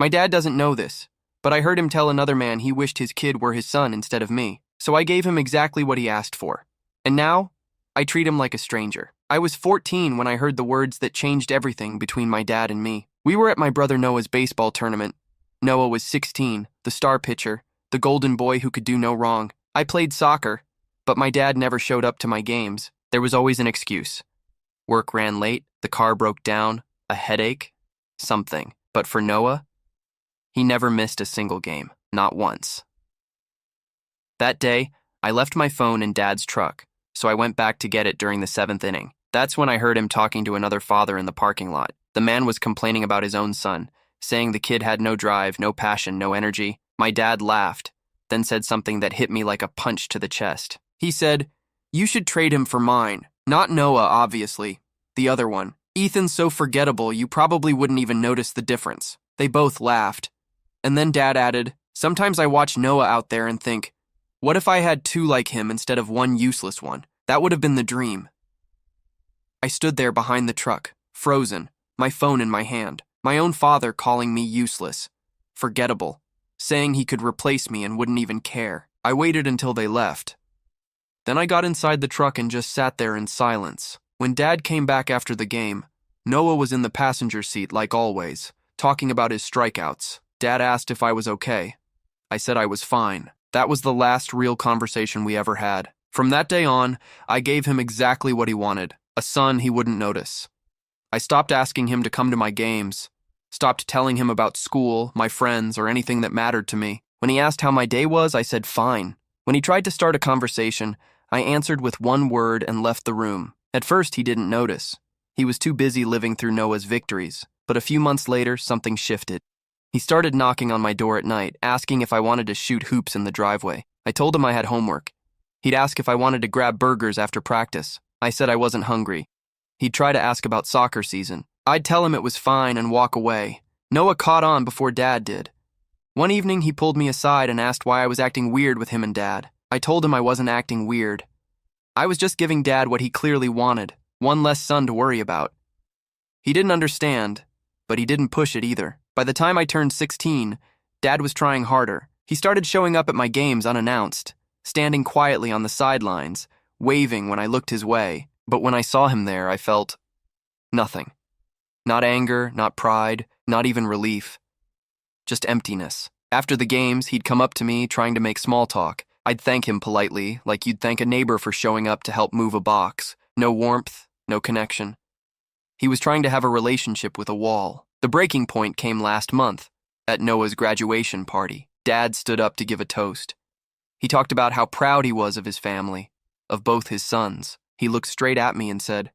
My dad doesn't know this, but I heard him tell another man he wished his kid were his son instead of me, so I gave him exactly what he asked for. And now, I treat him like a stranger. I was 14 when I heard the words that changed everything between my dad and me. We were at my brother Noah's baseball tournament. Noah was 16, the star pitcher, the golden boy who could do no wrong. I played soccer, but my dad never showed up to my games. There was always an excuse. Work ran late, the car broke down, a headache, something. But for Noah, he never missed a single game, not once. That day, I left my phone in Dad's truck, so I went back to get it during the 7th inning. That's when I heard him talking to another father in the parking lot. The man was complaining about his own son, saying the kid had no drive, no passion, no energy. My dad laughed, then said something that hit me like a punch to the chest. He said, "You should trade him for mine. Not Noah, obviously. The other one. Ethan's so forgettable you probably wouldn't even notice the difference." They both laughed. And then Dad added, "Sometimes I watch Noah out there and think, what if I had two like him instead of one useless one? That would have been the dream." I stood there behind the truck, frozen, my phone in my hand, my own father calling me useless, forgettable, saying he could replace me and wouldn't even care. I waited until they left. Then I got inside the truck and just sat there in silence. When Dad came back after the game, Noah was in the passenger seat like always, talking about his strikeouts. Dad asked if I was okay. I said I was fine. That was the last real conversation we ever had. From that day on, I gave him exactly what he wanted, a son he wouldn't notice. I stopped asking him to come to my games, stopped telling him about school, my friends, or anything that mattered to me. When he asked how my day was, I said fine. When he tried to start a conversation, I answered with one word and left the room. At first, he didn't notice. He was too busy living through Noah's victories. But a few months later, something shifted. He started knocking on my door at night, asking if I wanted to shoot hoops in the driveway. I told him I had homework. He'd ask if I wanted to grab burgers after practice. I said I wasn't hungry. He'd try to ask about soccer season. I'd tell him it was fine and walk away. Noah caught on before Dad did. One evening, he pulled me aside and asked why I was acting weird with him and Dad. I told him I wasn't acting weird. I was just giving Dad what he clearly wanted, one less son to worry about. He didn't understand, but he didn't push it either. By the time I turned 16, Dad was trying harder. He started showing up at my games unannounced, standing quietly on the sidelines, waving when I looked his way. But when I saw him there, I felt nothing. Not anger, not pride, not even relief. Just emptiness. After the games, he'd come up to me, trying to make small talk. I'd thank him politely, like you'd thank a neighbor for showing up to help move a box. No warmth, no connection. He was trying to have a relationship with a wall. The breaking point came last month, at Noah's graduation party. Dad stood up to give a toast. He talked about how proud he was of his family, of both his sons. He looked straight at me and said,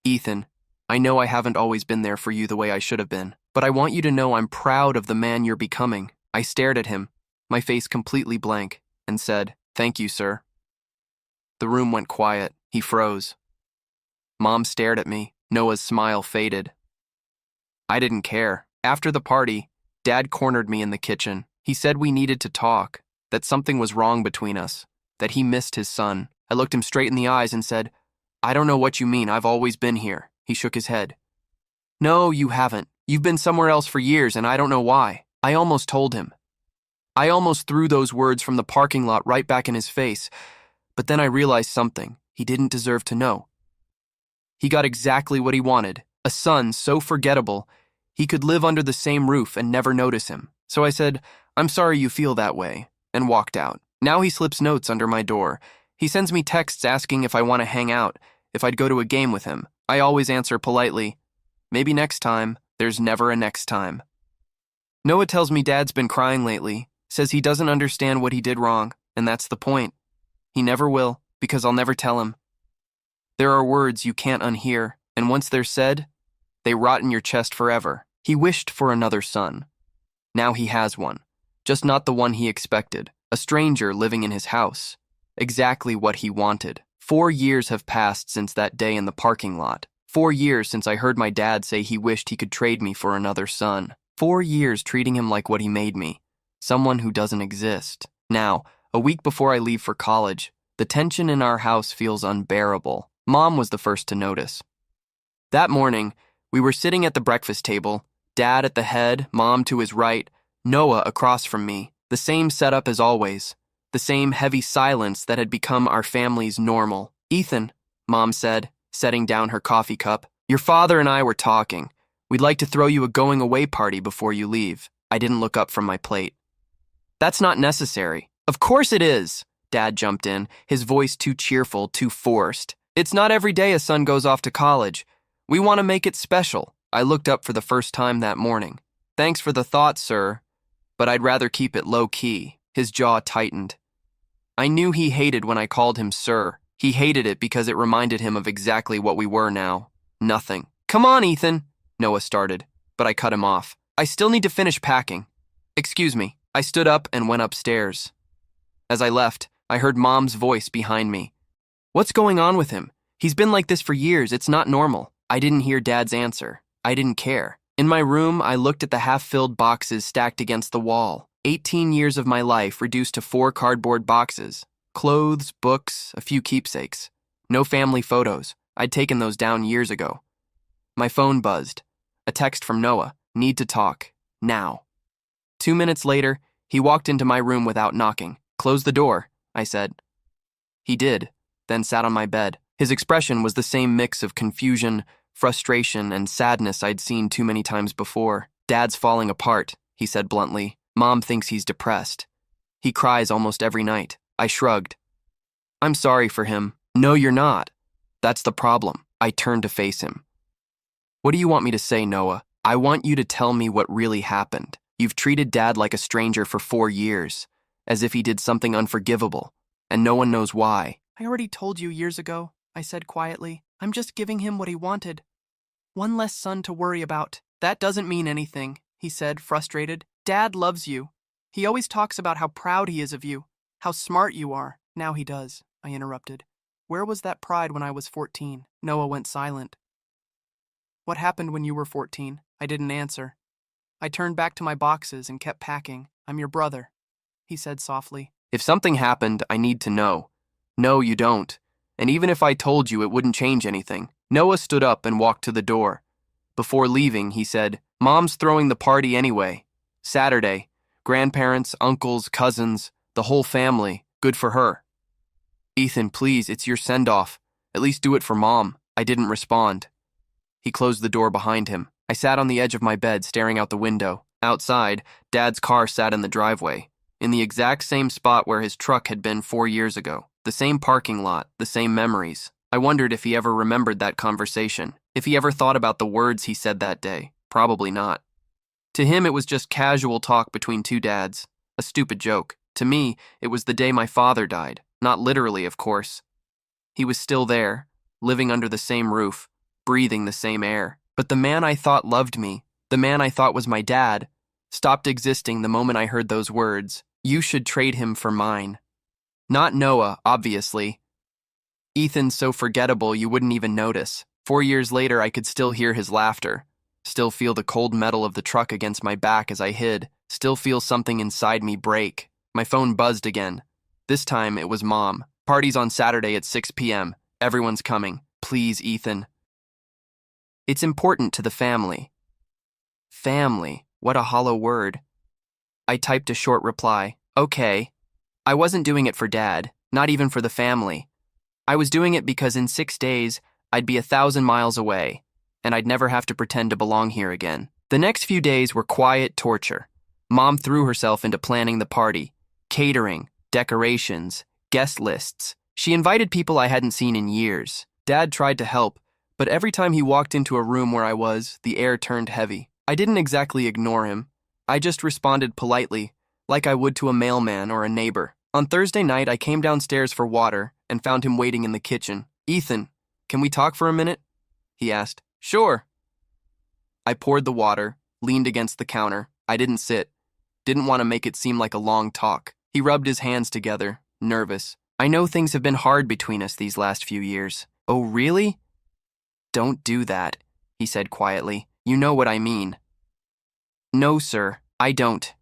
"Ethan, I know I haven't always been there for you the way I should have been, but I want you to know I'm proud of the man you're becoming." I stared at him, my face completely blank, and said, "Thank you, sir." The room went quiet. He froze. Mom stared at me. Noah's smile faded. I didn't care. After the party, Dad cornered me in the kitchen. He said we needed to talk, that something was wrong between us, that he missed his son. I looked him straight in the eyes and said, "I don't know what you mean. I've always been here." He shook his head. "No, you haven't. You've been somewhere else for years, and I don't know why." I almost told him. I almost threw those words from the parking lot right back in his face, but then I realized something he didn't deserve to know. He got exactly what he wanted, a son so forgettable he could live under the same roof and never notice him. So I said, "I'm sorry you feel that way," and walked out. Now he slips notes under my door. He sends me texts asking if I want to hang out, if I'd go to a game with him. I always answer politely, "Maybe next time." There's never a next time. Noah tells me Dad's been crying lately, says he doesn't understand what he did wrong, and that's the point. He never will, because I'll never tell him. There are words you can't unhear, and once they're said, they rot in your chest forever. He wished for another son. Now he has one, just not the one he expected. A stranger living in his house. Exactly what he wanted. 4 years have passed since that day in the parking lot. 4 years since I heard my dad say he wished he could trade me for another son. 4 years treating him like what he made me, someone who doesn't exist. Now, a week before I leave for college, the tension in our house feels unbearable. Mom was the first to notice. That morning, we were sitting at the breakfast table, Dad at the head, Mom to his right, Noah across from me. The same setup as always. The same heavy silence that had become our family's normal. "Ethan," Mom said, setting down her coffee cup, "your father and I were talking. We'd like to throw you a going-away party before you leave." I didn't look up from my plate. "That's not necessary." "Of course it is," Dad jumped in, his voice too cheerful, too forced. "It's not every day a son goes off to college. We want to make it special." I looked up for the first time that morning. "Thanks for the thought, sir, but I'd rather keep it low-key." His jaw tightened. I knew he hated when I called him sir. He hated it because it reminded him of exactly what we were now. Nothing. "Come on, Ethan," Noah started, but I cut him off. "I still need to finish packing." "Excuse me." I stood up and went upstairs. As I left, I heard Mom's voice behind me. "What's going on with him? He's been like this for years. It's not normal." I didn't hear Dad's answer. I didn't care. In my room, I looked at the half-filled boxes stacked against the wall. 18 years of my life reduced to 4 cardboard boxes. Clothes, books, a few keepsakes. No family photos. I'd taken those down years ago. My phone buzzed. A text from Noah. "Need to talk. Now." 2 minutes later, he walked into my room without knocking. "Close the door," I said. He did, then sat on my bed. His expression was the same mix of confusion, frustration, and sadness I'd seen too many times before. "Dad's falling apart," he said bluntly. "Mom thinks he's depressed. He cries almost every night." I shrugged. "I'm sorry for him." "No, you're not. That's the problem." I turned to face him. "What do you want me to say, Noah?" "I want you to tell me what really happened. You've treated Dad like a stranger for 4 years, as if he did something unforgivable, and no one knows why." "I already told you years ago," I said quietly. "I'm just giving him what he wanted. One less son to worry about." "That doesn't mean anything," he said, frustrated. "Dad loves you. He always talks about how proud he is of you, how smart you are." "Now he does," I interrupted. "Where was that pride when I was 14? Noah went silent. "What happened when you were 14? I didn't answer. I turned back to my boxes and kept packing. "I'm your brother," he said softly. "If something happened, I need to know." "No, you don't. And even if I told you, it wouldn't change anything." Noah stood up and walked to the door. Before leaving, he said, "Mom's throwing the party anyway. Saturday. Grandparents, uncles, cousins, the whole family. Good for her." "Ethan, please, it's your send-off. At least do it for Mom." I didn't respond. He closed the door behind him. I sat on the edge of my bed, staring out the window. Outside, Dad's car sat in the driveway, in the exact same spot where his truck had been 4 years ago. The same parking lot, the same memories. I wondered if he ever remembered that conversation, if he ever thought about the words he said that day. Probably not. To him, it was just casual talk between two dads, a stupid joke. To me, it was the day my father died. Not literally, of course. He was still there, living under the same roof, breathing the same air. But the man I thought loved me, the man I thought was my dad, stopped existing the moment I heard those words. "You should trade him for mine." Not Noah, obviously. Ethan's so forgettable you wouldn't even notice. 4 years later, I could still hear his laughter, still feel the cold metal of the truck against my back as I hid, still feel something inside me break. My phone buzzed again. This time, it was Mom. "Party's on Saturday at 6 p.m. Everyone's coming. Please, Ethan. It's important to the family." Family. What a hollow word. I typed a short reply. "Okay." I wasn't doing it for Dad, not even for the family. I was doing it because in 6 days, I'd be 1,000 miles away, and I'd never have to pretend to belong here again. The next few days were quiet torture. Mom threw herself into planning the party, catering, decorations, guest lists. She invited people I hadn't seen in years. Dad tried to help, but every time he walked into a room where I was, the air turned heavy. I didn't exactly ignore him. I just responded politely, like I would to a mailman or a neighbor. On Thursday night, I came downstairs for water and found him waiting in the kitchen. "Ethan, can we talk for a minute?" he asked. "Sure." I poured the water, leaned against the counter. I didn't sit. Didn't want to make it seem like a long talk. He rubbed his hands together, nervous. "I know things have been hard between us these last few years." "Oh, really?" "Don't do that," he said quietly. "You know what I mean." "No, sir, I don't.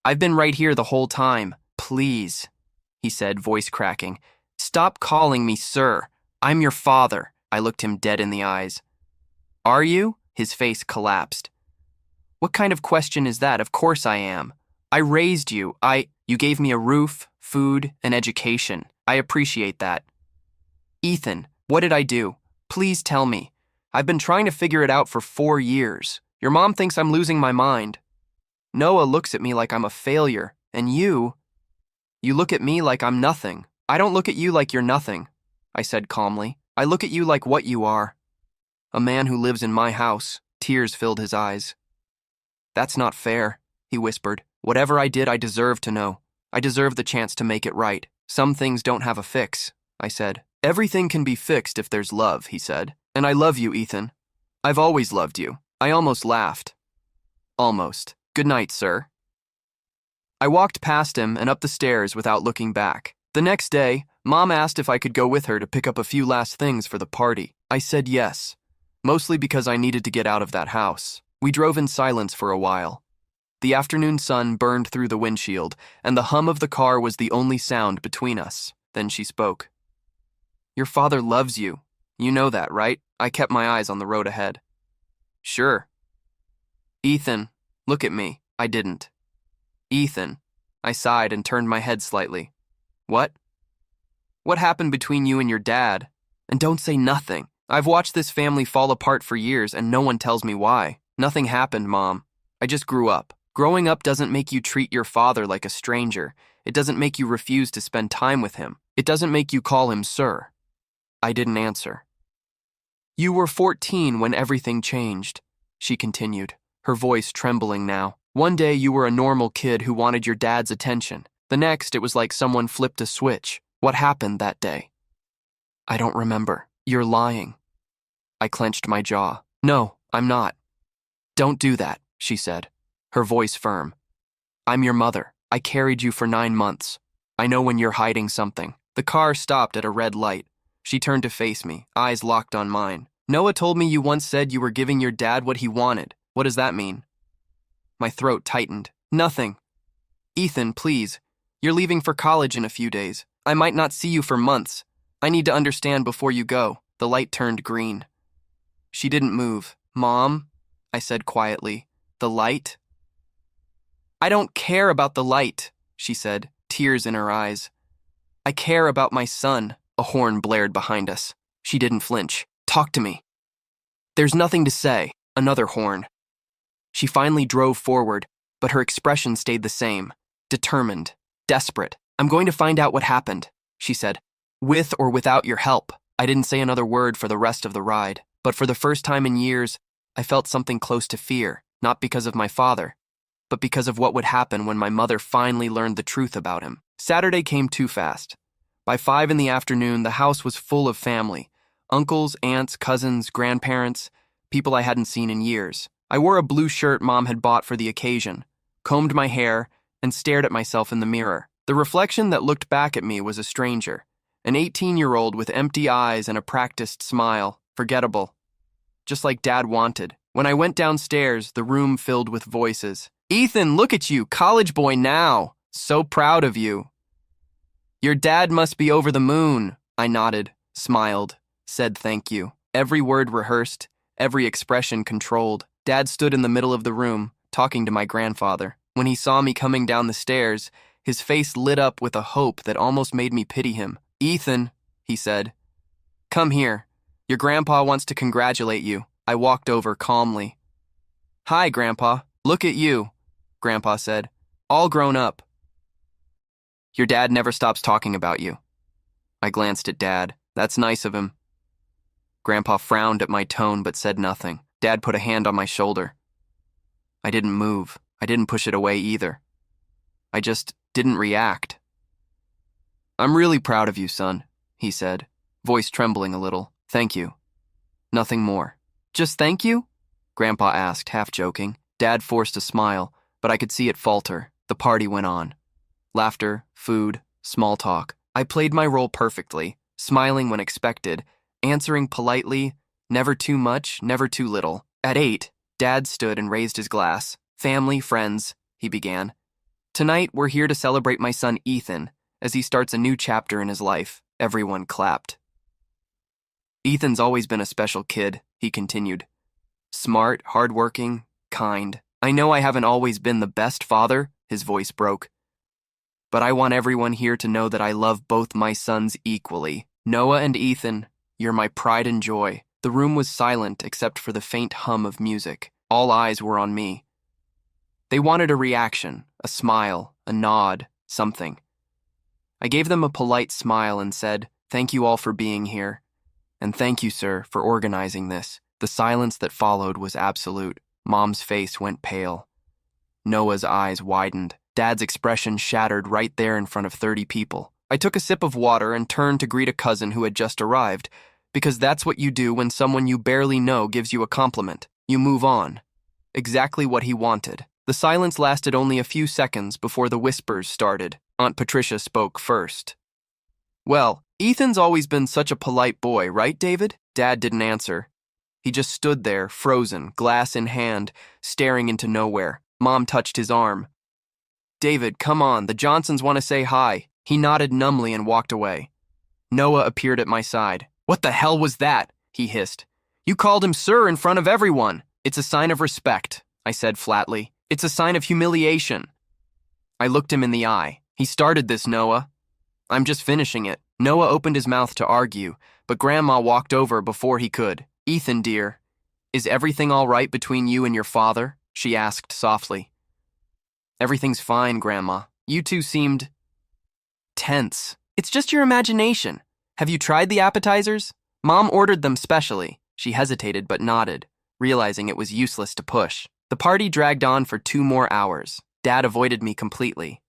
I've been right here the whole time." "Please," he said, voice cracking. "Stop calling me sir. I'm your father." I looked him dead in the eyes. "Are you?" His face collapsed. What kind of question is that? Of course I am. I raised you. You gave me a roof, food, and education. I appreciate that. Ethan, what did I do? Please tell me. I've been trying to figure it out for 4 years. Your mom thinks I'm losing my mind. Noah looks at me like I'm a failure, and you look at me like I'm nothing. I don't look at you like you're nothing, I said calmly. I look at you like what you are. A man who lives in my house. Tears filled his eyes. That's not fair, he whispered. Whatever I did, I deserve to know. I deserve the chance to make it right. Some things don't have a fix, I said. Everything can be fixed if there's love, he said. And I love you, Ethan. I've always loved you. I almost laughed. Almost. Good night, sir. I walked past him and up the stairs without looking back. The next day, Mom asked if I could go with her to pick up a few last things for the party. I said yes, mostly because I needed to get out of that house. We drove in silence for a while. The afternoon sun burned through the windshield, and the hum of the car was the only sound between us. Then she spoke. Your father loves you. You know that, right? I kept my eyes on the road ahead. Sure. Ethan, look at me. I didn't. Ethan. I sighed and turned my head slightly. What? What happened between you and your dad? And don't say nothing. I've watched this family fall apart for years and no one tells me why. Nothing happened, Mom. I just grew up. Growing up doesn't make you treat your father like a stranger. It doesn't make you refuse to spend time with him. It doesn't make you call him sir. I didn't answer. You were 14 when everything changed, she continued, her voice trembling now. One day you were a normal kid who wanted your dad's attention. The next, it was like someone flipped a switch. What happened that day? I don't remember. You're lying. I clenched my jaw. No, I'm not. Don't do that, she said, her voice firm. I'm your mother. I carried you for 9 months. I know when you're hiding something. The car stopped at a red light. She turned to face me, eyes locked on mine. Noah told me you once said you were giving your dad what he wanted. What does that mean? My throat tightened. Nothing. Ethan, please. You're leaving for college in a few days. I might not see you for months. I need to understand before you go. The light turned green. She didn't move. Mom, I said quietly. The light? I don't care about the light, she said, tears in her eyes. I care about my son. A horn blared behind us. She didn't flinch. Talk to me. There's nothing to say. Another horn. She finally drove forward, but her expression stayed the same. Determined. Desperate. I'm going to find out what happened, she said. With or without your help. I didn't say another word for the rest of the ride, but for the first time in years, I felt something close to fear, not because of my father, but because of what would happen when my mother finally learned the truth about him. Saturday came too fast. By 5 in the afternoon, the house was full of family. Uncles, aunts, cousins, grandparents, people I hadn't seen in years. I wore a blue shirt Mom had bought for the occasion, combed my hair, and stared at myself in the mirror. The reflection that looked back at me was a stranger, an 18-year-old with empty eyes and a practiced smile, forgettable, just like Dad wanted. When I went downstairs, the room filled with voices. Ethan, look at you, college boy now. So proud of you. Your dad must be over the moon. I nodded, smiled, said thank you. Every word rehearsed, every expression controlled. Dad stood in the middle of the room, talking to my grandfather. When he saw me coming down the stairs, his face lit up with a hope that almost made me pity him. Ethan, he said, come here. Your grandpa wants to congratulate you. I walked over calmly. Hi, Grandpa. Look at you, Grandpa said. All grown up. Your dad never stops talking about you. I glanced at Dad. That's nice of him. Grandpa frowned at my tone but said nothing. Dad put a hand on my shoulder. I didn't move. I didn't push it away either. I just didn't react. I'm really proud of you, son, he said, voice trembling a little. Thank you. Nothing more. Just thank you? Grandpa asked, half joking. Dad forced a smile, but I could see it falter. The party went on. Laughter, food, small talk. I played my role perfectly, smiling when expected, answering politely, never too much, never too little. At 8, Dad stood and raised his glass. Family, friends, he began. Tonight, we're here to celebrate my son Ethan as he starts a new chapter in his life. Everyone clapped. Ethan's always been a special kid, he continued. Smart, hardworking, kind. I know I haven't always been the best father, his voice broke, but I want everyone here to know that I love both my sons equally. Noah and Ethan, you're my pride and joy. The room was silent except for the faint hum of music. All eyes were on me. They wanted a reaction, a smile, a nod, something. I gave them a polite smile and said, "Thank you all for being here. And thank you, sir, for organizing this." The silence that followed was absolute. Mom's face went pale. Noah's eyes widened. Dad's expression shattered right there in front of 30 people. I took a sip of water and turned to greet a cousin who had just arrived, because that's what you do when someone you barely know gives you a compliment. You move on. Exactly what he wanted. The silence lasted only a few seconds before the whispers started. Aunt Patricia spoke first. "Well, Ethan's always been such a polite boy, right, David?" Dad didn't answer. He just stood there, frozen, glass in hand, staring into nowhere. Mom touched his arm. "David, come on, the Johnsons want to say hi." He nodded numbly and walked away. Noah appeared at my side. "What the hell was that?" he hissed. "You called him sir in front of everyone." "It's a sign of respect," I said flatly. "It's a sign of humiliation." I looked him in the eye. "He started this, Noah." "I'm just finishing it." Noah opened his mouth to argue, but Grandma walked over before he could. "Ethan, dear, is everything all right between you and your father?" she asked softly. "Everything's fine, Grandma. You two seemed tense." "It's just your imagination. Have you tried the appetizers?" "Mom ordered them specially." She hesitated but nodded, realizing it was useless to push. The party dragged on for 2 more hours. Dad avoided me completely.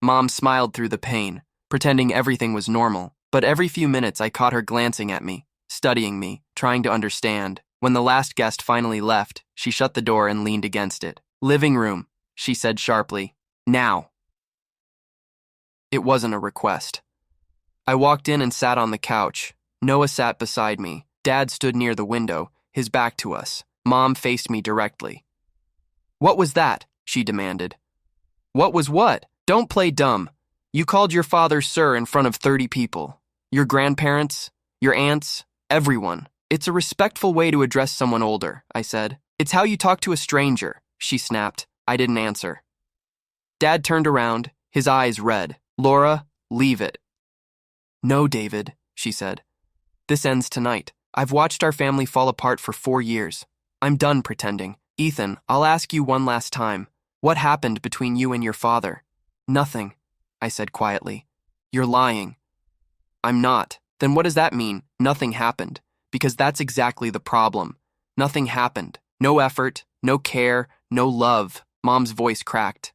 Mom smiled through the pain, pretending everything was normal, but every few minutes I caught her glancing at me, studying me, trying to understand. When the last guest finally left, she shut the door and leaned against it. "Living room," she said sharply. "Now." It wasn't a request. I walked in and sat on the couch. Noah sat beside me. Dad stood near the window, his back to us. Mom faced me directly. "What was that?" she demanded. "What was what?" "Don't play dumb. You called your father sir in front of 30 people. Your grandparents, your aunts, everyone. It's a respectful way to address someone older," I said. "It's how you talk to a stranger," she snapped. I didn't answer. Dad turned around, his eyes red. "Laura, leave it." "No, David," she said. "This ends tonight. I've watched our family fall apart for 4 years. I'm done pretending. Ethan, I'll ask you one last time. What happened between you and your father?" "Nothing," I said quietly. "You're lying." "I'm not." "Then what does that mean, nothing happened? Because that's exactly the problem. Nothing happened. No effort, no care, no love." Mom's voice cracked.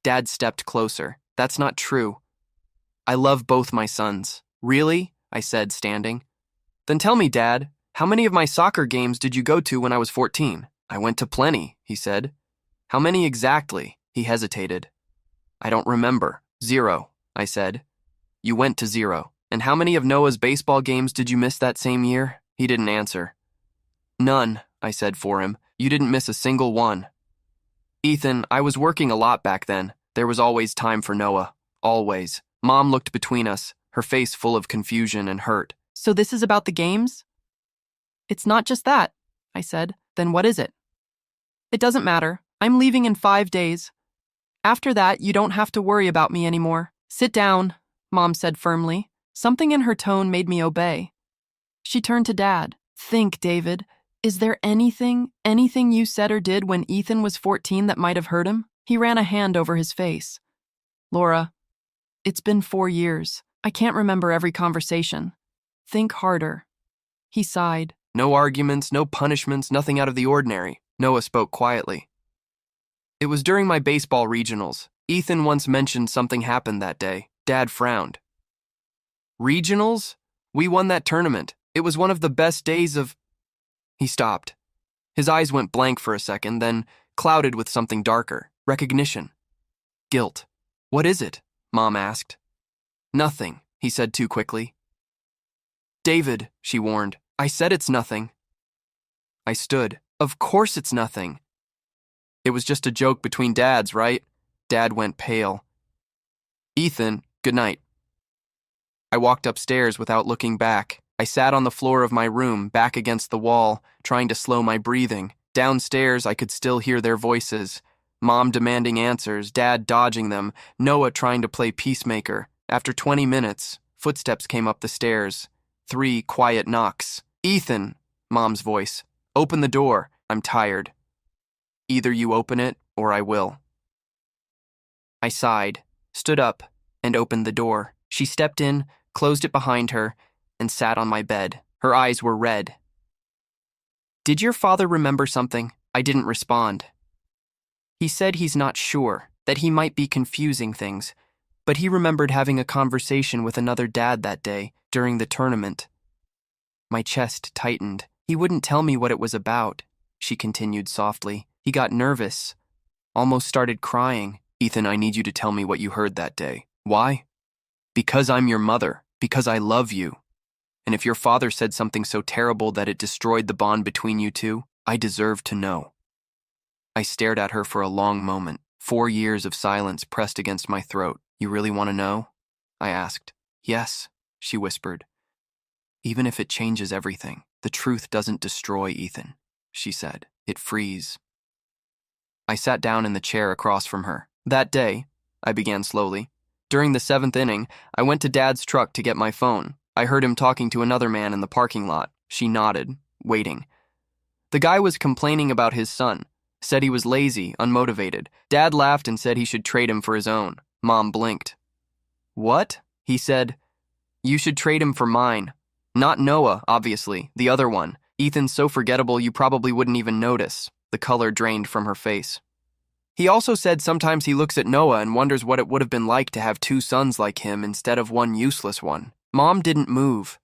Dad stepped closer. "That's not true. I love both my sons." "Really?" I said, standing. "Then tell me, Dad, how many of my soccer games did you go to when I was 14? "I went to plenty," he said. "How many exactly?" He hesitated. "I don't remember." "0, I said. "You went to 0. And how many of Noah's baseball games did you miss that same year?" He didn't answer. "None," I said for him. "You didn't miss a single one." "Ethan, I was working a lot back then. There was always time for Noah. Always." Mom looked between us, her face full of confusion and hurt. "So this is about the games?" "It's not just that," I said. "Then what is it?" "It doesn't matter. I'm leaving in 5 days. After that, you don't have to worry about me anymore." "Sit down," Mom said firmly. Something in her tone made me obey. She turned to Dad. "Think, David. Is there anything you said or did when Ethan was 14 that might have hurt him?" He ran a hand over his face. "Laura, it's been 4 years. I can't remember every conversation. Think harder." He sighed. "No arguments, no punishments, nothing out of the ordinary." Noah spoke quietly. "It was during my baseball regionals. Ethan once mentioned something happened that day." Dad frowned. "Regionals? We won that tournament. It was one of the best days of..." He stopped. His eyes went blank for a second, then clouded with something darker. Recognition. Guilt. "What is it?" Mom asked. "Nothing," he said too quickly. "David," she warned. "I said it's nothing." I stood. "Of course it's nothing." "It was just a joke between dads, right?" Dad went pale. "Ethan, good night." I walked upstairs without looking back. I sat on the floor of my room, back against the wall, trying to slow my breathing. Downstairs, I could still hear their voices. Mom demanding answers, Dad dodging them, Noah trying to play peacemaker. After 20 minutes, footsteps came up the stairs. 3 quiet knocks. "Ethan," Mom's voice. "Open the door. I'm tired. Either you open it, or I will." I sighed, stood up, and opened the door. She stepped in, closed it behind her, and sat on my bed. Her eyes were red. "Did your father remember something?" I didn't respond. "He said he's not sure, that he might be confusing things, but he remembered having a conversation with another dad that day, during the tournament." My chest tightened. "He wouldn't tell me what it was about," she continued softly. "He got nervous, almost started crying." "Ethan, I need you to tell me what you heard that day." "Why?" "Because I'm your mother, because I love you. And if your father said something so terrible that it destroyed the bond between you two, I deserve to know." I stared at her for a long moment. 4 years of silence pressed against my throat. "You really want to know?" I asked. "Yes," she whispered. "Even if it changes everything, the truth doesn't destroy Ethan," she said. "It frees." I sat down in the chair across from her. "That day," I began slowly, "during the 7th inning, I went to Dad's truck to get my phone. I heard him talking to another man in the parking lot." She nodded, waiting. "The guy was complaining about his son, said he was lazy, unmotivated. Dad laughed and said he should trade him for his own." Mom blinked. "What?" He said, "You should trade him for mine. Not Noah, obviously, the other one. Ethan's so forgettable you probably wouldn't even notice." The color drained from her face. "He also said sometimes he looks at Noah and wonders what it would have been like to have 2 sons like him instead of one useless one." Mom didn't move,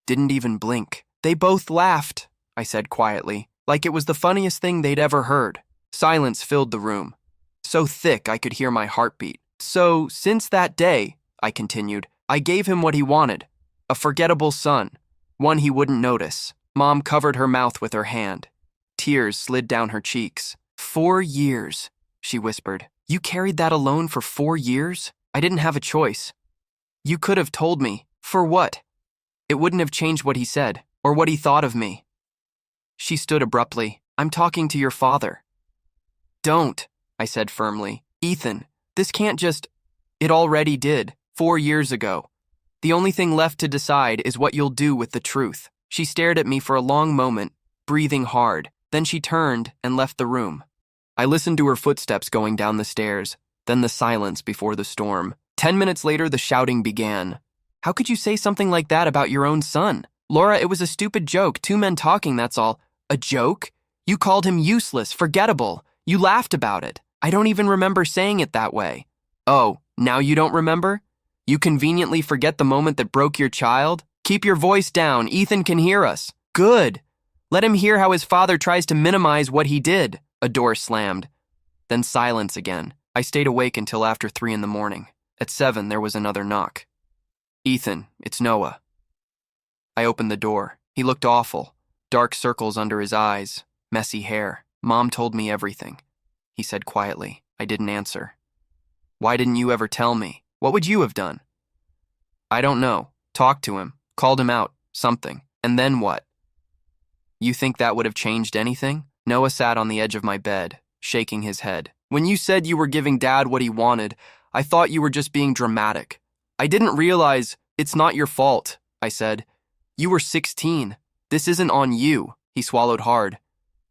didn't even blink. "They both laughed," I said quietly, like it was the funniest thing they'd ever heard. Silence filled the room, so thick I could hear my heartbeat. "So, since that day," I continued, "I gave him what he wanted. A forgettable son, one he wouldn't notice." Mom covered her mouth with her hand. Tears slid down her cheeks. 4 years, she whispered. "You carried that alone for 4 years? I didn't have a choice. You could have told me. For what? It wouldn't have changed what he said, or what he thought of me." She stood abruptly. "I'm talking to your father." "Don't," I said firmly. "Ethan, this can't just—" "It already did, 4 years ago. The only thing left to decide is what you'll do with the truth." She stared at me for a long moment, breathing hard. Then she turned and left the room. I listened to her footsteps going down the stairs, then the silence before the storm. 10 minutes later, the shouting began. "How could you say something like that about your own son? Laura, it was a stupid joke, 2 men talking, that's all." "A joke? You called him useless, forgettable. You laughed about it. I don't even remember saying it that way." "Oh, now you don't remember? You conveniently forget the moment that broke your child? Keep your voice down, Ethan can hear us." "Good. Let him hear how his father tries to minimize what he did." A door slammed. Then silence again. I stayed awake until after 3 in the morning. At 7, there was another knock. "Ethan, it's Noah." I opened the door. He looked awful. Dark circles under his eyes, messy hair. "Mom told me everything," he said quietly. I didn't answer. "Why didn't you ever tell me? What would you have done?" "I don't know. Talked to him, called him out, something. And then what?" "You think that would have changed anything?" Noah sat on the edge of my bed, shaking his head. "When you said you were giving Dad what he wanted, I thought you were just being dramatic. I didn't realize it's not your fault," I said. "You were 16. This isn't on you." He swallowed hard.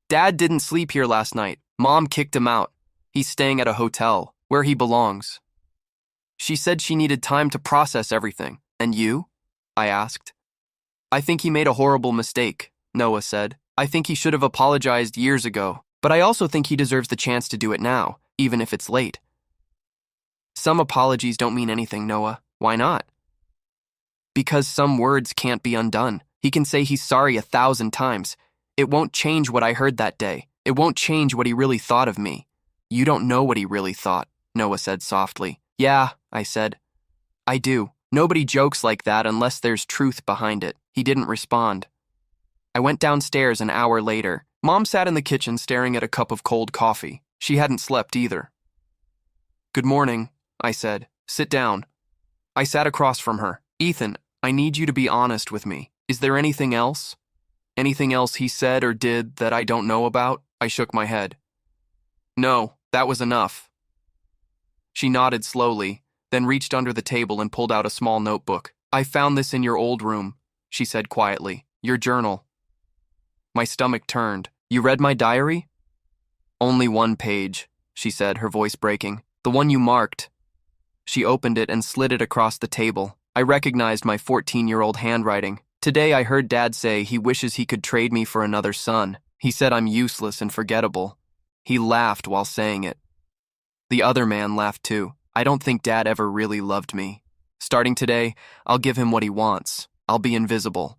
"Dad didn't sleep here last night. Mom kicked him out. He's staying at a hotel, where he belongs. She said she needed time to process everything." "And you?" I asked. "I think he made a horrible mistake," Noah said. "I think he should have apologized years ago, but I also think he deserves the chance to do it now, even if it's late." "Some apologies don't mean anything, Noah. Why not?" "Because some words can't be undone. He can say he's sorry 1,000 times. It won't change what I heard that day. It won't change what he really thought of me." "You don't know what he really thought," Noah said softly. "Yeah," I said. "I do. Nobody jokes like that unless there's truth behind it." He didn't respond. I went downstairs an hour later. Mom sat in the kitchen staring at a cup of cold coffee. She hadn't slept either. "Good morning," I said. "Sit down." I sat across from her. "Ethan, I need you to be honest with me. Is there anything else? Anything else he said or did that I don't know about?" I shook my head. No, that was enough. She nodded slowly, then reached under the table and pulled out a small notebook. I found this in your old room, she said quietly. Your journal. My stomach turned. You read my diary? Only one page, she said, her voice breaking. The one you marked. She opened it and slid it across the table. I recognized my 14-year-old handwriting. Today I heard Dad say he wishes he could trade me for another son. He said I'm useless and forgettable. He laughed while saying it. The other man laughed too. I don't think Dad ever really loved me. Starting today, I'll give him what he wants. I'll be invisible.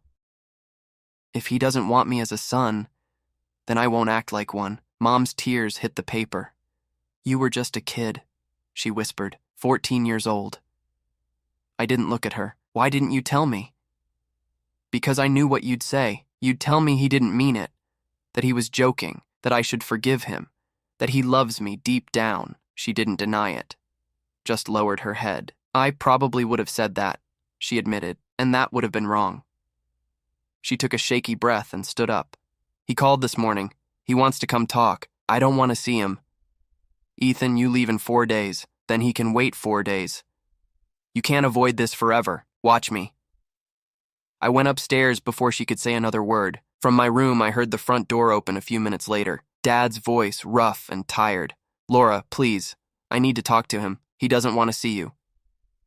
If he doesn't want me as a son, then I won't act like one. Mom's tears hit the paper. You were just a kid, she whispered, 14 years old. I didn't look at her. Why didn't you tell me? Because I knew what you'd say. You'd tell me he didn't mean it, that he was joking, that I should forgive him, that he loves me deep down. She didn't deny it, just lowered her head. I probably would have said that, she admitted, and that would have been wrong. She took a shaky breath and stood up. He called this morning. He wants to come talk. I don't want to see him. Ethan, you leave in 4 days. Then he can wait 4 days. You can't avoid this forever. Watch me. I went upstairs before she could say another word. From my room, I heard the front door open a few minutes later. Dad's voice, rough and tired. Laura, please. I need to talk to him. He doesn't want to see you.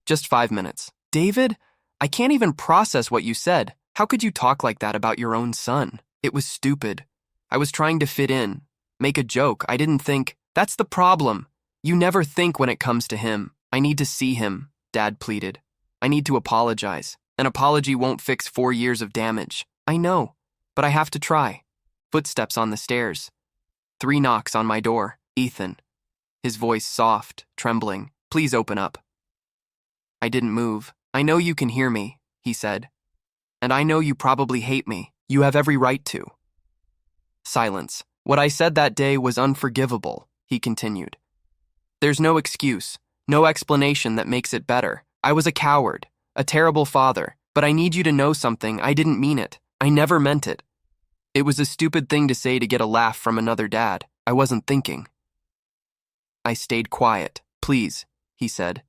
Just 5 minutes. David, I can't even process what you said. How could you talk like that about your own son? It was stupid. I was trying to fit in, make a joke. I didn't think. That's the problem. You never think when it comes to him. I need to see him, Dad pleaded. I need to apologize. An apology won't fix 4 years of damage. I know, but I have to try. Footsteps on the stairs. 3 knocks on my door. Ethan. His voice soft, trembling. Please open up. I didn't move. I know you can hear me, he said. And I know you probably hate me. You have every right to. Silence. What I said that day was unforgivable, he continued. There's no excuse, no explanation that makes it better. I was a coward, a terrible father, but I need you to know something. I didn't mean it. I never meant it. It was a stupid thing to say to get a laugh from another dad. I wasn't thinking. I stayed quiet. Please, he said.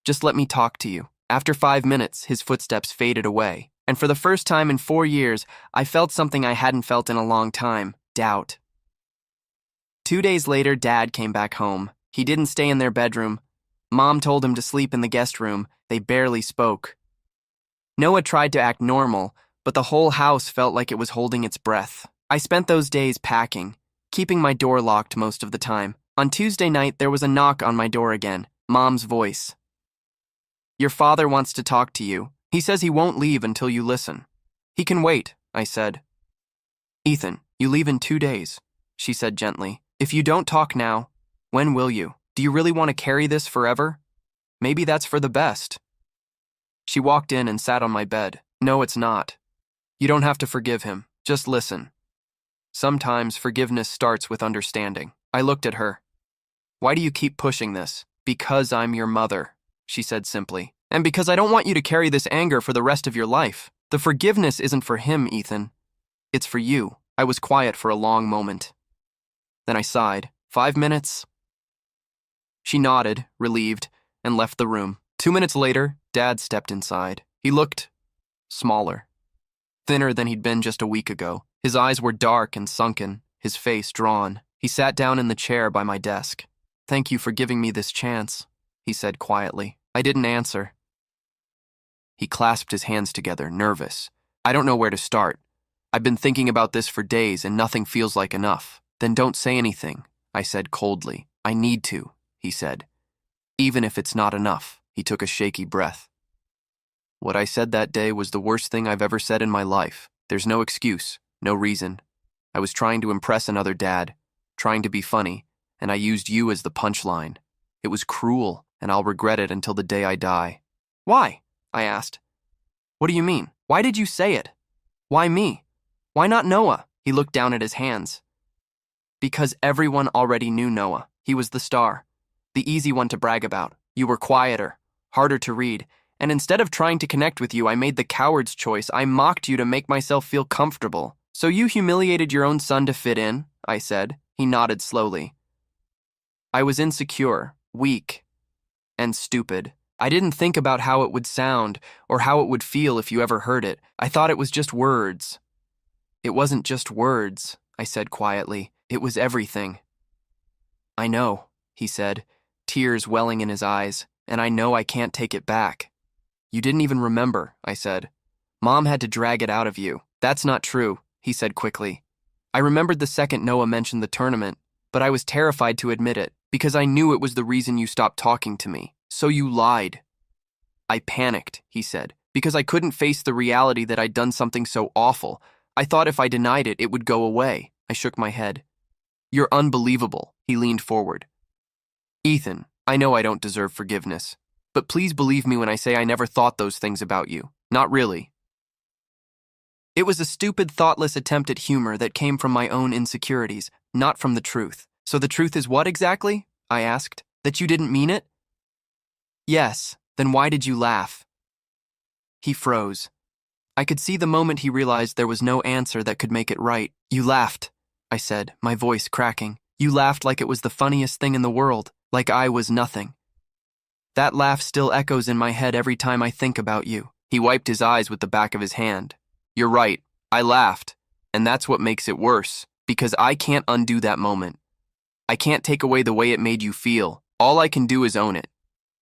Just let me talk to you. After 5 minutes, his footsteps faded away, and for the first time in 4 years, I felt something I hadn't felt in a long time, doubt. 2 days later, Dad came back home. He didn't stay in their bedroom. Mom told him to sleep in the guest room. They barely spoke. Noah tried to act normal, but the whole house felt like it was holding its breath. I spent those days packing, keeping my door locked most of the time. On Tuesday night, there was a knock on my door again. Mom's voice. Your father wants to talk to you. He says he won't leave until you listen. He can wait, I said. Ethan, you leave in 2 days, she said gently. If you don't talk now, when will you? Do you really want to carry this forever? Maybe that's for the best. She walked in and sat on my bed. No, it's not. You don't have to forgive him. Just listen. Sometimes forgiveness starts with understanding. I looked at her. Why do you keep pushing this? Because I'm your mother, she said simply. And because I don't want you to carry this anger for the rest of your life. The forgiveness isn't for him, Ethan. It's for you. I was quiet for a long moment. Then I sighed. 5 minutes? She nodded, relieved, and left the room. 2 minutes later, Dad stepped inside. He looked smaller, thinner than he'd been just a week ago. His eyes were dark and sunken, his face drawn. He sat down in the chair by my desk. Thank you for giving me this chance, he said quietly. I didn't answer. He clasped his hands together, nervous. I don't know where to start. I've been thinking about this for days and nothing feels like enough. Then don't say anything, I said coldly. I need to, he said. Even if it's not enough. He took a shaky breath. What I said that day was the worst thing I've ever said in my life. There's no excuse, no reason. I was trying to impress another dad, trying to be funny, and I used you as the punchline. It was cruel, and I'll regret it until the day I die. Why? I asked. What do you mean? Why did you say it? Why me? Why not Noah? He looked down at his hands. Because everyone already knew Noah. He was the star, the easy one to brag about. You were quieter, harder to read, and instead of trying to connect with you, I made the coward's choice. I mocked you to make myself feel comfortable. So you humiliated your own son to fit in, I said. He nodded slowly. I was insecure, weak, and stupid. I didn't think about how it would sound or how it would feel if you ever heard it. I thought it was just words. It wasn't just words, I said quietly. It was everything. I know, he said, tears welling in his eyes, and I know I can't take it back. You didn't even remember, I said. Mom had to drag it out of you. That's not true, he said quickly. I remembered the second Noah mentioned the tournament, but I was terrified to admit it because I knew it was the reason you stopped talking to me. So you lied. I panicked, he said, because I couldn't face the reality that I'd done something so awful. I thought if I denied it, it would go away. I shook my head. You're unbelievable, he leaned forward. Ethan, I know I don't deserve forgiveness, but please believe me when I say I never thought those things about you. Not really. It was a stupid, thoughtless attempt at humor that came from my own insecurities, not from the truth. So the truth is what exactly? I asked. That you didn't mean it? Yes, then why did you laugh? He froze. I could see the moment he realized there was no answer that could make it right. You laughed, I said, my voice cracking. You laughed like it was the funniest thing in the world, like I was nothing. That laugh still echoes in my head every time I think about you. He wiped his eyes with the back of his hand. You're right, I laughed, and that's what makes it worse, because I can't undo that moment. I can't take away the way it made you feel. All I can do is own it,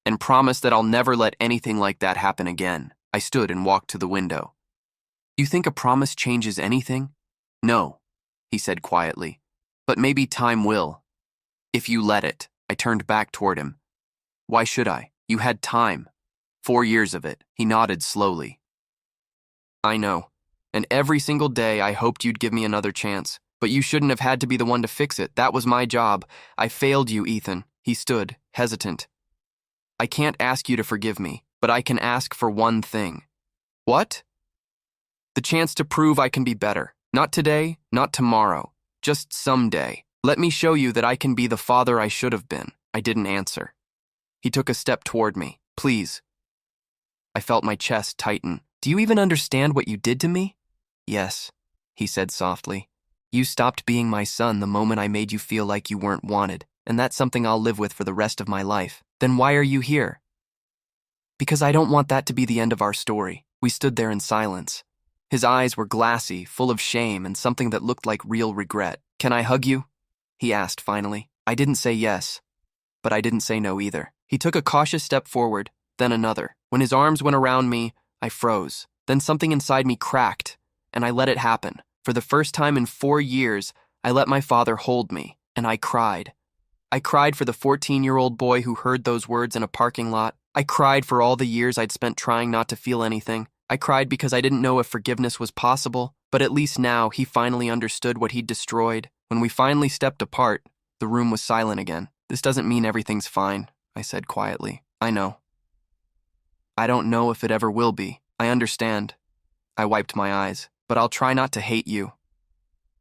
and promise that I'll never let anything like that happen again. I stood and walked to the window. You think a promise changes anything? No, he said quietly, but maybe time will. If you let it. I turned back toward him. Why should I? You had time. 4 years of it. He nodded slowly. I know. And every single day I hoped you'd give me another chance. But you shouldn't have had to be the one to fix it. That was my job. I failed you, Ethan. He stood, hesitant. I can't ask you to forgive me, but I can ask for one thing. What? The chance to prove I can be better. Not today, not tomorrow. Just someday. Let me show you that I can be the father I should have been. I didn't answer. He took a step toward me. Please. I felt my chest tighten. Do you even understand what you did to me? Yes, he said softly. You stopped being my son the moment I made you feel like you weren't wanted, and that's something I'll live with for the rest of my life. Then why are you here? Because I don't want that to be the end of our story. We stood there in silence. His eyes were glassy, full of shame and something that looked like real regret. Can I hug you? He asked finally. I didn't say yes, but I didn't say no either. He took a cautious step forward, then another. When his arms went around me, I froze. Then something inside me cracked, and I let it happen. For the first time in 4 years, I let my father hold me, and I cried. I cried for the 14-year-old boy who heard those words in a parking lot. I cried for all the years I'd spent trying not to feel anything. I cried because I didn't know if forgiveness was possible, but at least now he finally understood what he'd destroyed. When we finally stepped apart, the room was silent again. This doesn't mean everything's fine, I said quietly. I know. I don't know if it ever will be. I understand. I wiped my eyes, but I'll try not to hate you.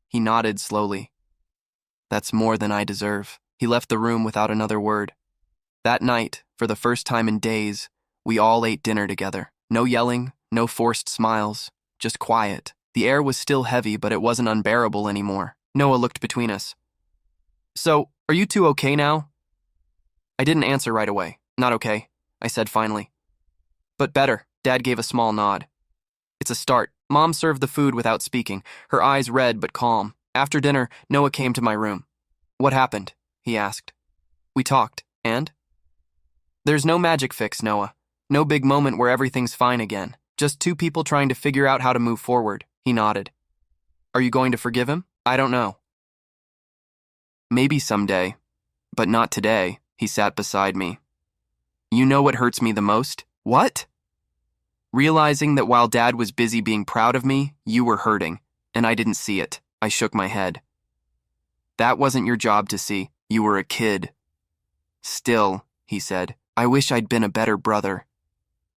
He nodded slowly. That's more than I deserve. He left the room without another word. That night, for the first time in days, we all ate dinner together. No yelling, no forced smiles, just quiet. The air was still heavy, but it wasn't unbearable anymore. Noah looked between us. So, are you two okay now? I didn't answer right away. Not okay, I said finally. But better. Dad gave a small nod. It's a start. Mom served the food without speaking, her eyes red but calm. After dinner, Noah came to my room. What happened? He asked. We talked, and? There's no magic fix, Noah. No big moment where everything's fine again. Just two people trying to figure out how to move forward. He nodded. Are you going to forgive him? I don't know. Maybe someday, but not today. He sat beside me. You know what hurts me the most? What? Realizing that while Dad was busy being proud of me, you were hurting, and I didn't see it. I shook my head. That wasn't your job to see. You were a kid. Still, he said, I wish I'd been a better brother.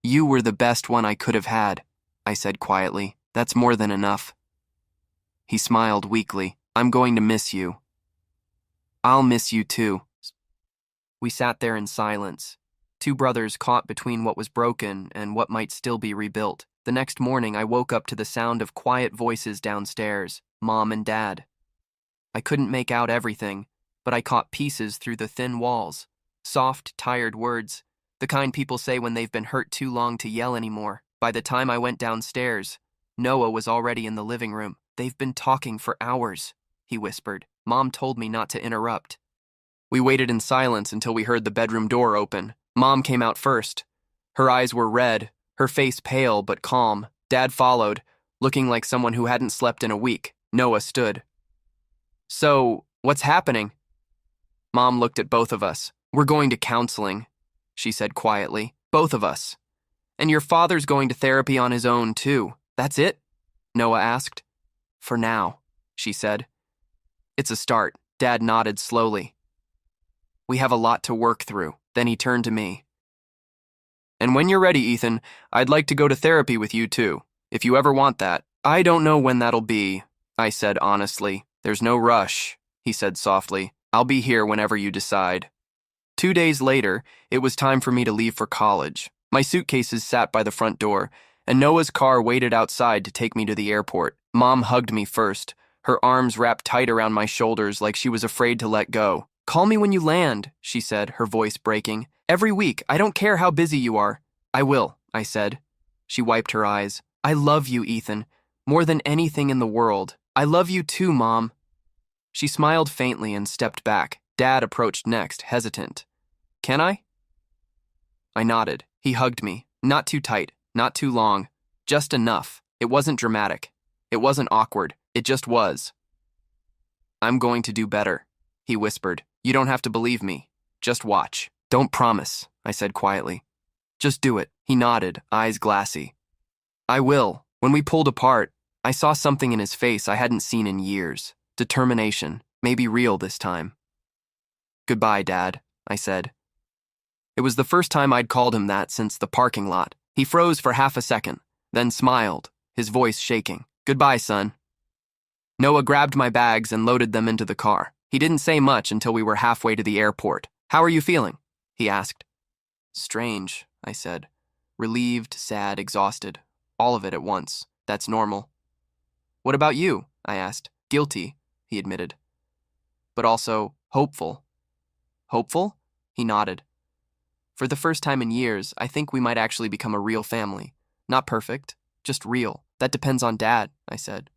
You were the best one I could have had, I said quietly. That's more than enough. He smiled weakly. I'm going to miss you. I'll miss you too. We sat there in silence, two brothers caught between what was broken and what might still be rebuilt. The next morning, I woke up to the sound of quiet voices downstairs, Mom and Dad. I couldn't make out everything, but I caught pieces through the thin walls. Soft, tired words, the kind people say when they've been hurt too long to yell anymore. By the time I went downstairs, Noah was already in the living room. "They've been talking for hours," he whispered. Mom told me not to interrupt. We waited in silence until we heard the bedroom door open. Mom came out first. Her eyes were red, her face pale but calm. Dad followed, looking like someone who hadn't slept in a week. Noah stood. "So, what's happening?" Mom looked at both of us. "We're going to counseling," she said quietly. "Both of us. And your father's going to therapy on his own, too. That's it?" Noah asked. "For now," she said. "It's a start." Dad nodded slowly. "We have a lot to work through." Then he turned to me. "And when you're ready, Ethan, I'd like to go to therapy with you too, if you ever want that." "I don't know when that'll be," I said honestly. "There's no rush," he said softly. "I'll be here whenever you decide." 2 days later, it was time for me to leave for college. My suitcases sat by the front door, and Noah's car waited outside to take me to the airport. Mom hugged me first, her arms wrapped tight around my shoulders like she was afraid to let go. "Call me when you land," she said, her voice breaking. "Every week, I don't care how busy you are." "I will," I said. She wiped her eyes. "I love you, Ethan, more than anything in the world." "I love you too, Mom." She smiled faintly and stepped back. Dad approached next, hesitant. "Can I?" I nodded. He hugged me. Not too tight, not too long. Just enough. It wasn't dramatic. It wasn't awkward. It just was. "I'm going to do better," he whispered. "You don't have to believe me. Just watch." "Don't promise," I said quietly. "Just do it." He nodded, eyes glassy. "I will." When we pulled apart, I saw something in his face I hadn't seen in years. Determination, maybe real this time. "Goodbye, Dad," I said. It was the first time I'd called him that since the parking lot. He froze for half a second, then smiled, his voice shaking. "Goodbye, son." Noah grabbed my bags and loaded them into the car. He didn't say much until we were halfway to the airport. "How are you feeling?" he asked. "Strange," I said. "Relieved, sad, exhausted. All of it at once. That's normal." "What about you?" I asked. "Guilty," he admitted. "But also hopeful." "Hopeful?" He nodded. "For the first time in years, I think we might actually become a real family. Not perfect, just real." "That depends on Dad," I said.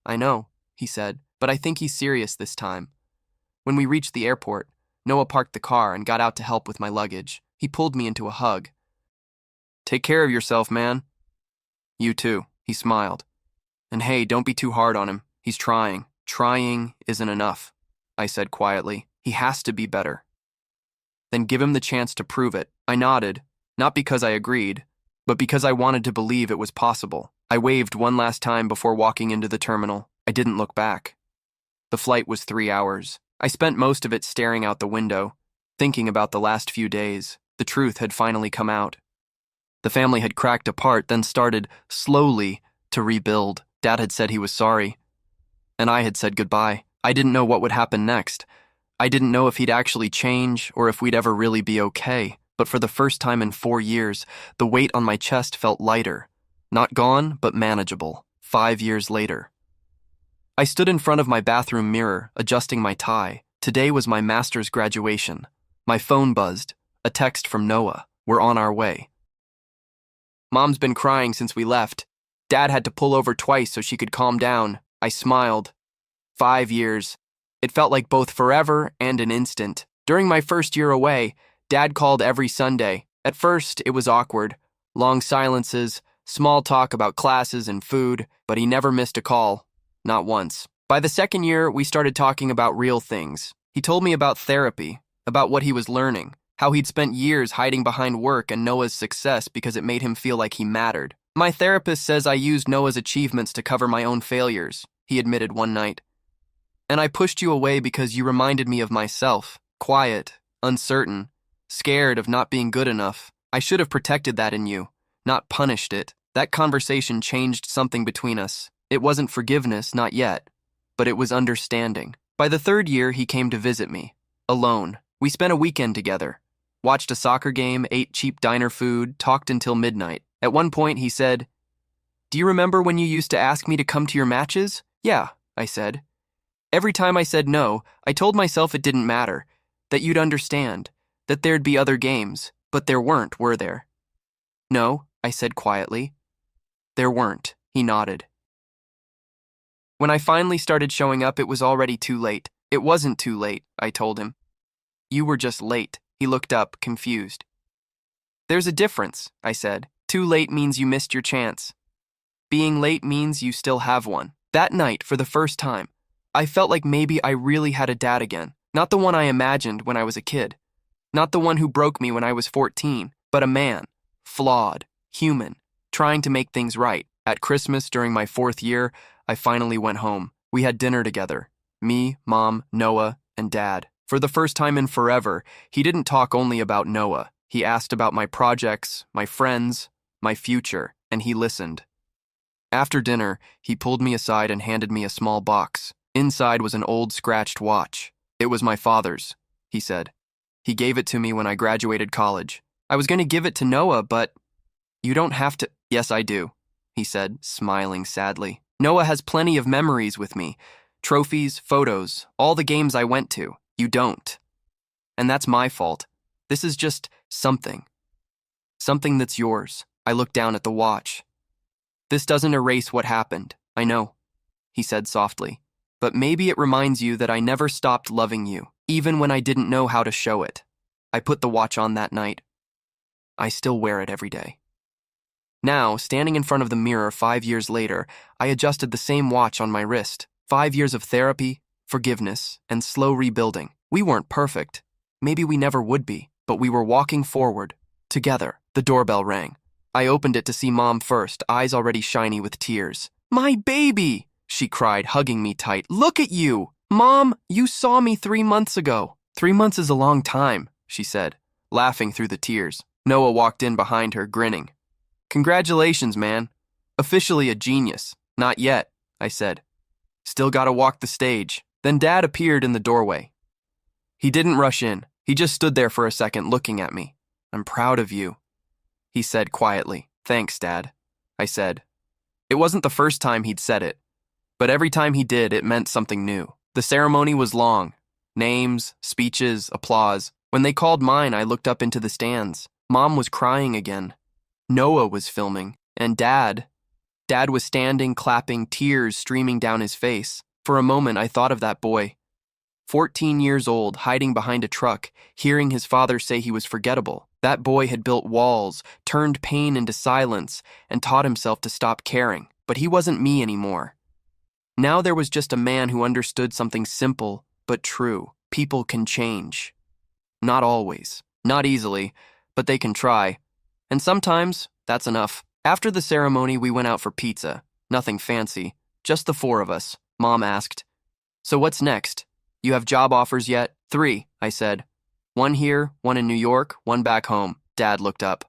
"I know," he said, "but I think he's serious this time." When we reached the airport, Noah parked the car and got out to help with my luggage. He pulled me into a hug. "Take care of yourself, man." "You too," he smiled. "And hey, don't be too hard on him. He's trying." "Trying isn't enough," I said quietly. "He has to be better." "Then give him the chance to prove it." I nodded, not because I agreed, but because I wanted to believe it was possible. I waved one last time before walking into the terminal. I didn't look back. The flight was 3 hours. I spent most of it staring out the window, thinking about the last few days. The truth had finally come out. The family had cracked apart, then started, slowly, to rebuild. Dad had said he was sorry, and I had said goodbye. I didn't know what would happen next. I didn't know if he'd actually change or if we'd ever really be okay. But for the first time in 4 years, the weight on my chest felt lighter. Not gone, but manageable. 5 years later. I stood in front of my bathroom mirror, adjusting my tie. Today was my master's graduation. My phone buzzed. A text from Noah. "We're on our way." Mom's been crying since we left. Dad had to pull over twice so she could calm down. I smiled. 5 years. It felt like both forever and an instant. During my first year away, Dad called every Sunday. At first, it was awkward. Long silences, small talk about classes and food, but he never missed a call. Not once. By the second year, we started talking about real things. He told me about therapy, about what he was learning, how he'd spent years hiding behind work and Noah's success because it made him feel like he mattered. "My therapist says I used Noah's achievements to cover my own failures," he admitted one night. "And I pushed you away because you reminded me of myself. Quiet, uncertain, scared of not being good enough. I should have protected that in you, not punished it." That conversation changed something between us. It wasn't forgiveness, not yet, but it was understanding. By the 3rd year, he came to visit me, alone. We spent a weekend together, watched a soccer game, ate cheap diner food, talked until midnight. At one point, he said, Do you remember when you used to ask me to come to your matches? Yeah, I said. Every time I said no, I told myself it didn't matter, that you'd understand, that there'd be other games, but there weren't, were there? No, I said quietly. There weren't, he nodded. When I finally started showing up, it was already too late. It wasn't too late, I told him. You were just late. He looked up, confused. There's a difference, I said. Too late means you missed your chance. Being late means you still have one. That night, for the first time, I felt like maybe I really had a dad again. Not the one I imagined when I was a kid. Not the one who broke me when I was 14, but a man, flawed, human, trying to make things right. At Christmas, during my 4th year, I finally went home. We had dinner together. Me, Mom, Noah, and Dad. For the first time in forever, he didn't talk only about Noah. He asked about my projects, my friends, my future, and he listened. After dinner, he pulled me aside and handed me a small box. Inside was an old scratched watch. It was my father's, he said. He gave it to me when I graduated college. I was going to give it to Noah, but you don't have to. Yes, I do, he said, smiling sadly. Noah has plenty of memories with me. Trophies, photos, all the games I went to. You don't. And that's my fault. This is just something. Something that's yours. I looked down at the watch. This doesn't erase what happened, I know, he said softly. But maybe it reminds you that I never stopped loving you, even when I didn't know how to show it. I put the watch on that night. I still wear it every day. Now, standing in front of the mirror 5 years later, I adjusted the same watch on my wrist. 5 years of therapy, forgiveness, and slow rebuilding. We weren't perfect. Maybe we never would be, but we were walking forward, together. The doorbell rang. I opened it to see Mom first, eyes already shiny with tears. My baby, she cried, hugging me tight. Look at you. Mom, you saw me 3 months ago. 3 months is a long time, she said, laughing through the tears. Noah walked in behind her, grinning. Congratulations, man. Officially a genius. Not yet, I said. Still gotta walk the stage. Then Dad appeared in the doorway. He didn't rush in. He just stood there for a second looking at me. I'm proud of you, he said quietly. Thanks, Dad, I said. It wasn't the first time he'd said it, but every time he did, it meant something new. The ceremony was long. Names, speeches, applause. When they called mine, I looked up into the stands. Mom was crying again. Noah was filming, and Dad was standing, clapping, tears streaming down his face. For a moment, I thought of that boy. 14 years old, hiding behind a truck, hearing his father say he was forgettable. That boy had built walls, turned pain into silence, and taught himself to stop caring. But he wasn't me anymore. Now there was just a man who understood something simple, but true. People can change. Not always. Not easily, but they can try. And sometimes, that's enough. After the ceremony, we went out for pizza. Nothing fancy. Just the 4 of us. Mom asked, So what's next? You have job offers yet? 3, I said. 1 here, 1 in New York, 1 back home. Dad looked up.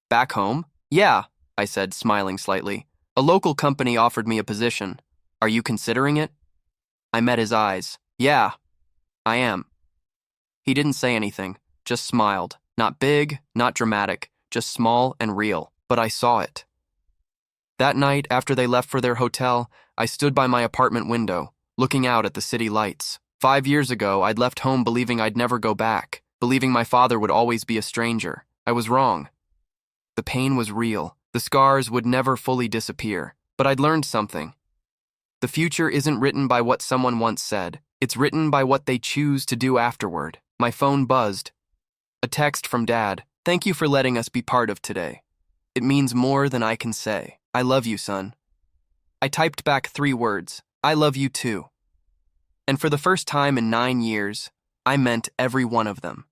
Back home? Yeah, I said, smiling slightly. A local company offered me a position. Are you considering it? I met his eyes. Yeah, I am. He didn't say anything, just smiled. Not big, not dramatic, just small and real. But I saw it. That night, after they left for their hotel, I stood by my apartment window, looking out at the city lights. 5 years ago, I'd left home believing I'd never go back, believing my father would always be a stranger. I was wrong. The pain was real. The scars would never fully disappear. But I'd learned something. The future isn't written by what someone once said. It's written by what they choose to do afterward. My phone buzzed. A text from Dad. Thank you for letting us be part of today. It means more than I can say. I love you, son. I typed back 3 words. I love you too. And for the first time in 9 years, I meant every one of them.